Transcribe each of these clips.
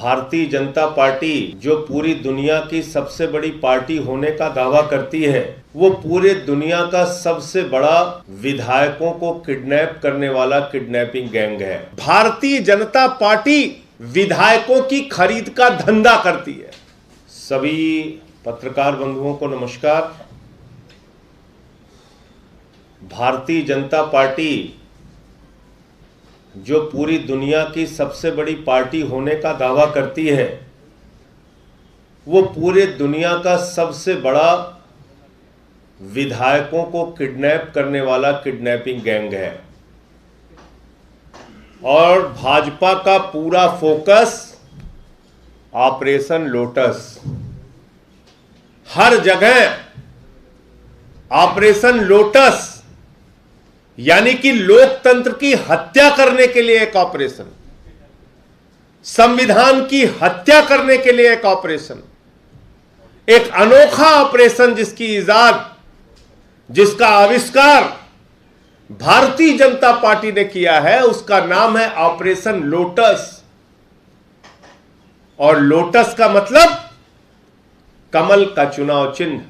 Bharatiya Janata party जो पूरी दुनिया की सबसे बड़ी पार्टी होने का दावा करती है, वो पूरे दुनिया का सबसे बड़ा विधायकों को किडनैप करने वाला किडनैपिंग गैंग है। भारतीय जनता पार्टी विधायकों की खरीद का धंधा करती है। सभी पत्रकार बंधुओं को नमस्कार। भारतीय जनता पार्टी जो पूरी दुनिया की सबसे बड़ी पार्टी होने का दावा करती है, वो पूरे दुनिया का सबसे बड़ा विधायकों को किडनैप करने वाला किडनैपिंग गैंग है। और भाजपा का पूरा फोकस ऑपरेशन लोटस, हर जगह ऑपरेशन लोटस यानी कि लोकतंत्र की हत्या करने के लिए एक ऑपरेशन, संविधान की हत्या करने के लिए एक ऑपरेशन, एक अनोखा ऑपरेशन जिसकी इजाद, जिसका आविष्कार भारतीय जनता पार्टी ने किया है, उसका नाम है ऑपरेशन लोटस। और लोटस का मतलब कमल का चुनाव चिन्ह,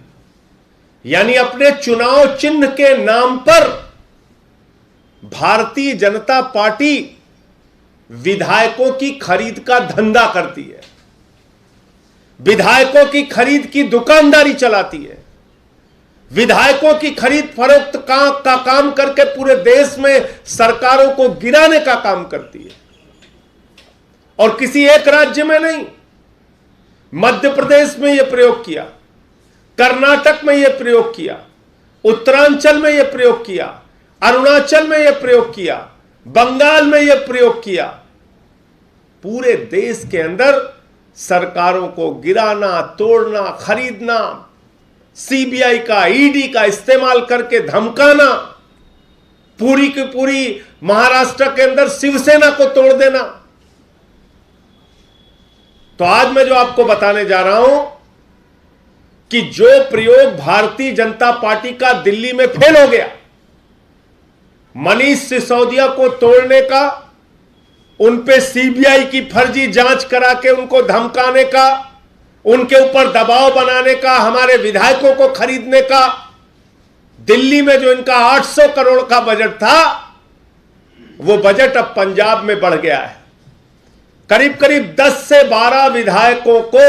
यानी अपने चुनाव चिन्ह के नाम पर भारतीय जनता पार्टी विधायकों की खरीद का धंधा करती है, विधायकों की खरीद की दुकानदारी चलाती है, विधायकों की खरीद फरोख्त का काम करके पूरे देश में सरकारों को गिराने का काम करती है। और किसी एक राज्य में नहीं, मध्य प्रदेश में यह प्रयोग किया, कर्नाटक में यह प्रयोग किया, उत्तरांचल में यह प्रयोग किया, अरुणाचल में यह प्रयोग किया, बंगाल में यह प्रयोग किया। पूरे देश के अंदर सरकारों को गिराना, तोड़ना, खरीदना, सीबीआई का, ईडी का इस्तेमाल करके धमकाना, पूरी की पूरी महाराष्ट्र के अंदर शिवसेना को तोड़ देना। तो आज मैं जो आपको बताने जा रहा हूं कि जो प्रयोग भारतीय जनता पार्टी का दिल्ली में फेल हो गया, मनीष सिसोदिया को तोड़ने का, उन पे सीबीआई की फर्जी जांच करा के उनको धमकाने का, उनके ऊपर दबाव बनाने का, हमारे विधायकों को खरीदने का, दिल्ली में जो इनका 800 करोड़ का बजट था, वो बजट अब पंजाब में बढ़ गया है। करीब करीब 10 से 12 विधायकों को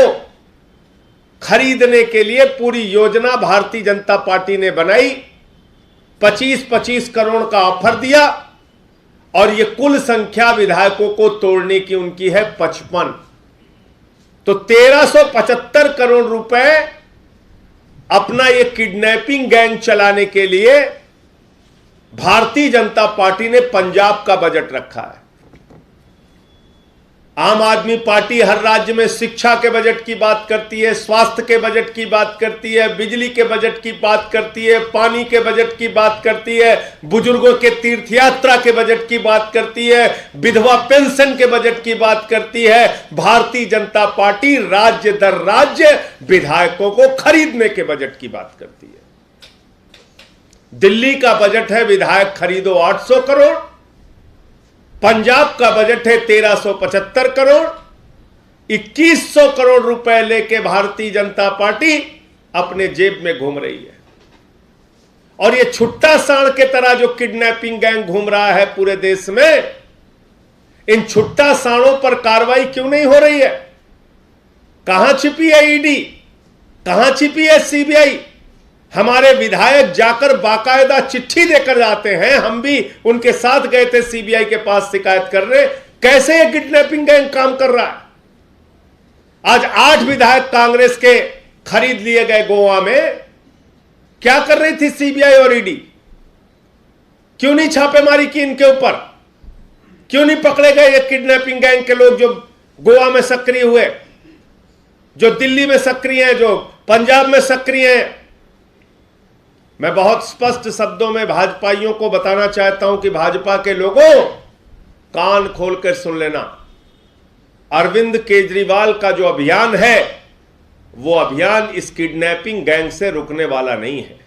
खरीदने के लिए पूरी योजना भारतीय जनता पार्टी ने बनाई। 25-25 करोड़ का ऑफर दिया और ये कुल संख्या विधायकों को तोड़ने की उनकी है 55। तो 1375 करोड़ रुपए अपना ये किडनैपिंग गैंग चलाने के लिए भारतीय जनता पार्टी ने पंजाब का बजट रखा है। आम आदमी पार्टी हर राज्य में शिक्षा के बजट की बात करती है, स्वास्थ्य के बजट की बात करती है, बिजली के बजट की बात करती है, पानी के बजट की बात करती है, बुजुर्गों के तीर्थ यात्रा के बजट की बात करती है, विधवा पेंशन के बजट की बात करती है। भारतीय जनता पार्टी राज्य दर राज्य विधायकों को खरीदने के बजट की बात करती है। दिल्ली का बजट है विधायक खरीदो 800 करोड़, पंजाब का बजट है 1375 करोड़। 2100 करोड़ रुपए लेके भारतीय जनता पार्टी अपने जेब में घूम रही है। और ये छुट्टा सांड के तरह जो किडनैपिंग गैंग घूम रहा है पूरे देश में, इन छुट्टा सांडों पर कार्रवाई क्यों नहीं हो रही है? कहां छिपी है ईडी, कहां छिपी है सीबीआई? हमारे विधायक जाकर बाकायदा चिट्ठी देकर जाते हैं, हम भी उनके साथ गए थे सीबीआई के पास शिकायत करने। कैसे ये किडनैपिंग गैंग काम कर रहा है? आज 8 विधायक कांग्रेस के खरीद लिए गए गोवा में। क्या कर रही थी सीबीआई और ईडी? क्यों नहीं छापेमारी की इनके ऊपर? क्यों नहीं पकड़े गए ये किडनैपिंग गैंग के लोग जो गोवा में सक्रिय हुए, जो दिल्ली में सक्रिय हैं, जो पंजाब में सक्रिय हैं? मैं बहुत स्पष्ट शब्दों में भाजपाइयों को बताना चाहता हूं कि भाजपा के लोगों, कान खोलकर सुन लेना। अरविंद केजरीवाल का जो अभियान है, वो अभियान इस किडनैपिंग गैंग से रुकने वाला नहीं है।